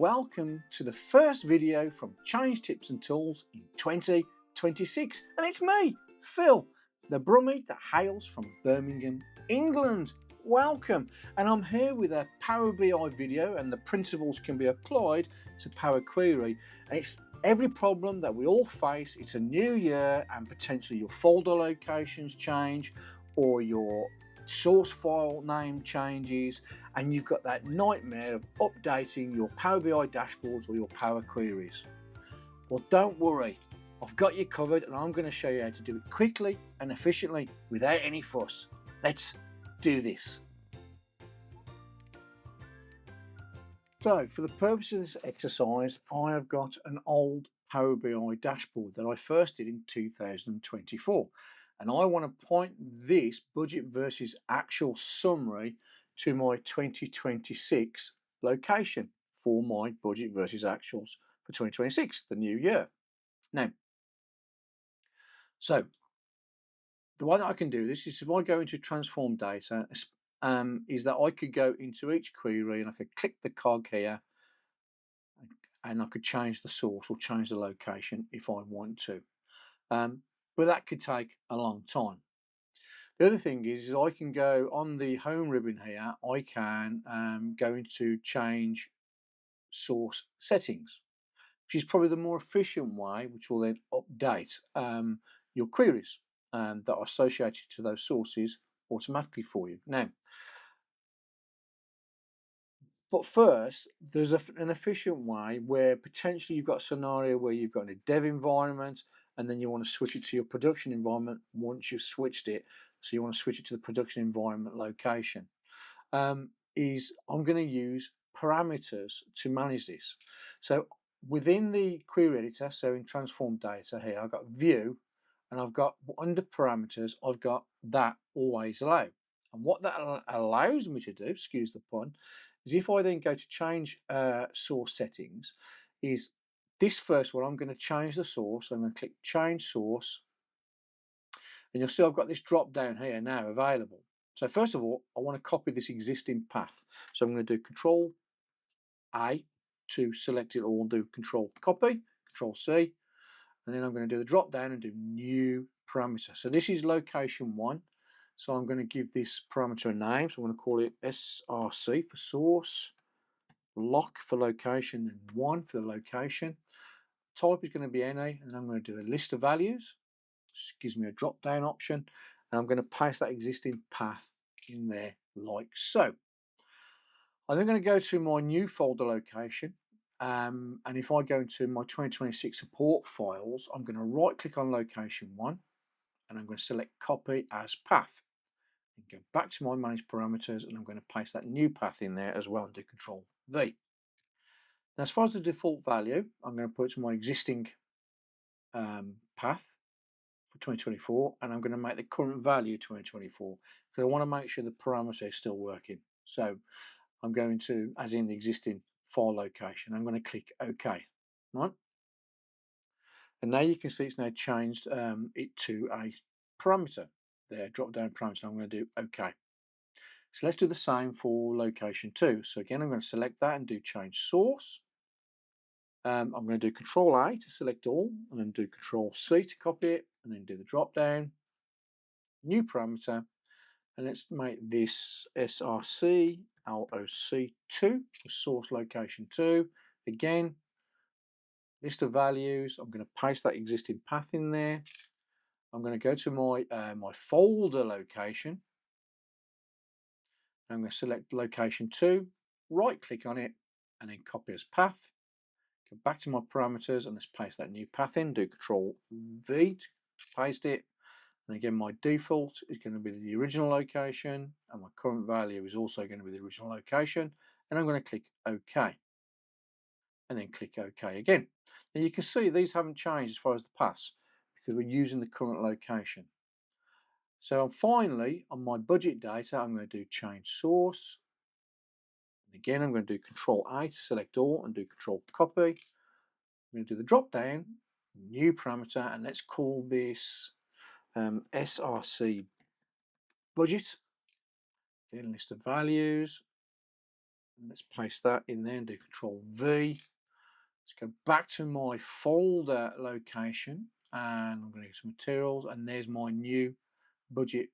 welcome to the first video from Change Tips and Tools in 2026. And it's me, Phil, the Brummie that hails from Birmingham, England. Welcome. And I'm here with a Power BI video, and the principles can be applied to Power Query. And it's every problem that we all face. It's a new year and potentially your folder locations change or your source file name changes, and you've got that nightmare of updating your Power BI dashboards or your Power Queries. Well, don't worry, I've got you covered, and I'm going to show you how to do it quickly and efficiently without any fuss. Let's do this. So for the purpose of this exercise, I have got an old Power BI dashboard that I first did in 2024. And I want to point this budget versus actual summary to my 2026 location for my budget versus actuals for 2026, the new year. Now, so the way that I can do this is if I go into transform data, is that I could go into each query and I could click the cog here and I could change the source or change the location if I want to. But that could take a long time. The other thing is I can go on the home ribbon here, I can go into change source settings, which is probably the more efficient way, which will then update your queries that are associated to those sources automatically for you. Now, but first, there's an efficient way where potentially you've got a scenario where you've got a dev environment and then you want to switch it to your production environment once you've switched it. So you want to switch it to the production environment location. I'm going to use parameters to manage this. So within the query editor, so in transform data here, I've got view, and I've got under parameters, I've got that always allow. And what that allows me to do, excuse the pun, is if I then go to change source settings, is this first one, I'm going to change the source. I'm going to click change source, and you'll see I've got this drop down here now available. So first of all, I want to copy this existing path. So I'm going to do Control A to select it all, do Control Copy, Control C, and then I'm going to do the drop down and do new parameter. So this is location 1. So I'm going to give this parameter a name. So I'm going to call it SRC for source, lock for location, and 1 for the location. Type is going to be NA, and I'm going to do a list of values. This gives me a drop down option, and I'm going to paste that existing path in there like so. I'm then going to go to my new folder location, and if I go into my 2026 support files, I'm going to right click on location 1, and I'm going to select copy as path and go back to my manage parameters, and I'm going to paste that new path in there as well and do Control V. Now, as far as the default value, I'm going to put it to my existing path for 2024, and I'm going to make the current value 2024 because I want to make sure the parameter is still working. So I'm going to, as in the existing file location, I'm going to click OK, right? And now you can see it's now changed it to a parameter there, drop down parameter. I'm going to do OK. So let's do the same for location 2. So again, I'm going to select that and do change source. I'm going to do Control A to select all, and then do Control C to copy it, and then do the drop down, new parameter, and let's make this SRC LOC2 for source location 2. Again, list of values. I'm going to paste that existing path in there. I'm going to go to my folder location. I'm going to select location 2, right click on it, and then copy as path. Go back to my parameters, and let's paste that new path in. Do Control V to paste it. And again, my default is going to be the original location, and my current value is also going to be the original location. And I'm going to click OK, and then click OK again. Now you can see these haven't changed as far as the paths because we're using the current location. So finally, on my budget data, I'm going to do change source. And again, I'm going to do Control A to select all and do Control Copy. I'm going to do the drop down, new parameter, and let's call this SRC budget. Again, list of values. Let's paste that in there and do Control V. Let's go back to my folder location, and I'm going to get some materials, and there's my new budget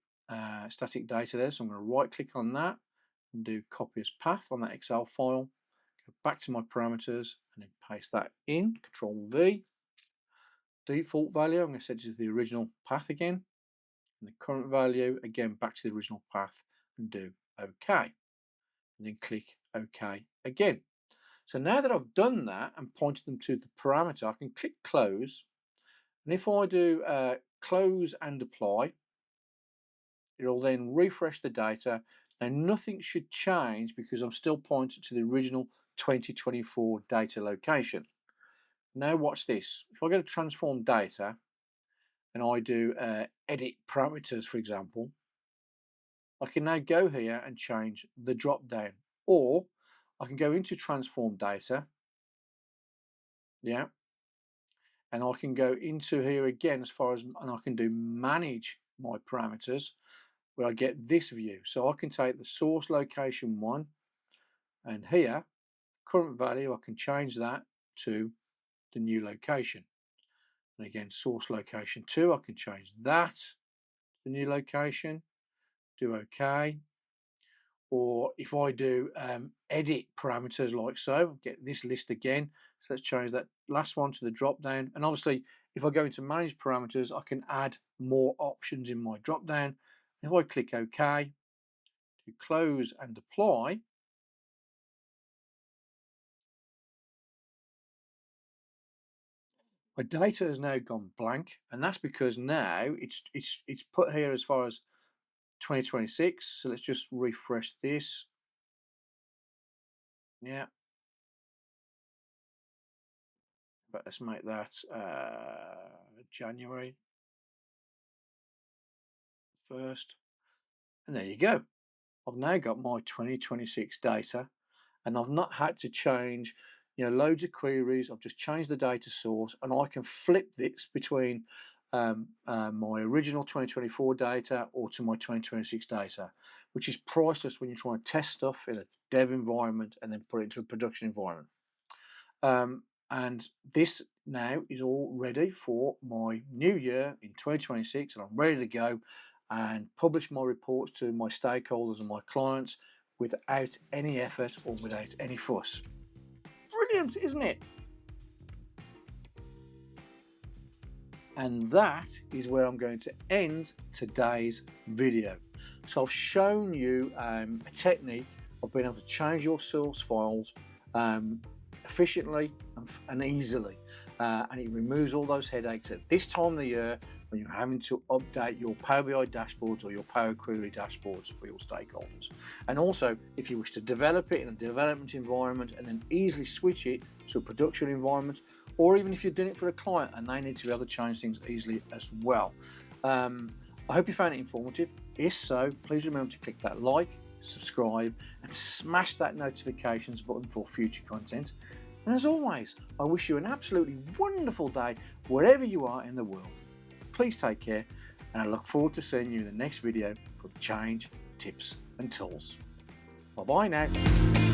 static data there. So I'm going to right click on that and do copy as path on that Excel file. Go back to my parameters and then paste that in, Control V. Default value, I'm going to set it to the original path again. And the current value, again, back to the original path and do OK. And then click OK again. So now that I've done that and pointed them to the parameter, I can click close. And if I do close and apply, it'll then refresh the data. Now nothing should change because I'm still pointed to the original 2024 data location. Now watch this. If I go to transform data and I do edit parameters, for example, I can now go here and change the drop down, or I can go into transform data, yeah, and I can go into here again and I can do manage my parameters, where I get this view. So I can take the source location 1, and here current value, I can change that to the new location. And again, source location 2, I can change that to the new location, do OK. Or if I do edit parameters like so, get this list again. So let's change that last one to the drop down. And obviously, if I go into manage parameters, I can add more options in my drop down. If I click OK, to close and apply, my data has now gone blank, and that's because now it's put here as far as 2026. So let's just refresh this. Yeah, but let's make that January 1st, and there you go. I've now got my 2026 data, and I've not had to change loads of queries. I've just changed the data source, and I can flip this between my original 2024 data or to my 2026 data, which is priceless when you're trying to test stuff in a dev environment and then put it into a production environment. And this now is all ready for my new year in 2026, and I'm ready to go and publish my reports to my stakeholders and my clients without any effort or without any fuss. Brilliant, isn't it? And that is where I'm going to end today's video. So I've shown you a technique of being able to change your source files efficiently and easily, and it removes all those headaches at this time of the year when you're having to update your Power BI dashboards or your Power Query dashboards for your stakeholders. And also, if you wish to develop it in a development environment and then easily switch it to a production environment, or even if you're doing it for a client and they need to be able to change things easily as well. I hope you found it informative. If so, please remember to click that like, subscribe, and smash that notifications button for future content. And as always, I wish you an absolutely wonderful day wherever you are in the world. Please take care, and I look forward to seeing you in the next video for change, tips and tools. Bye bye now.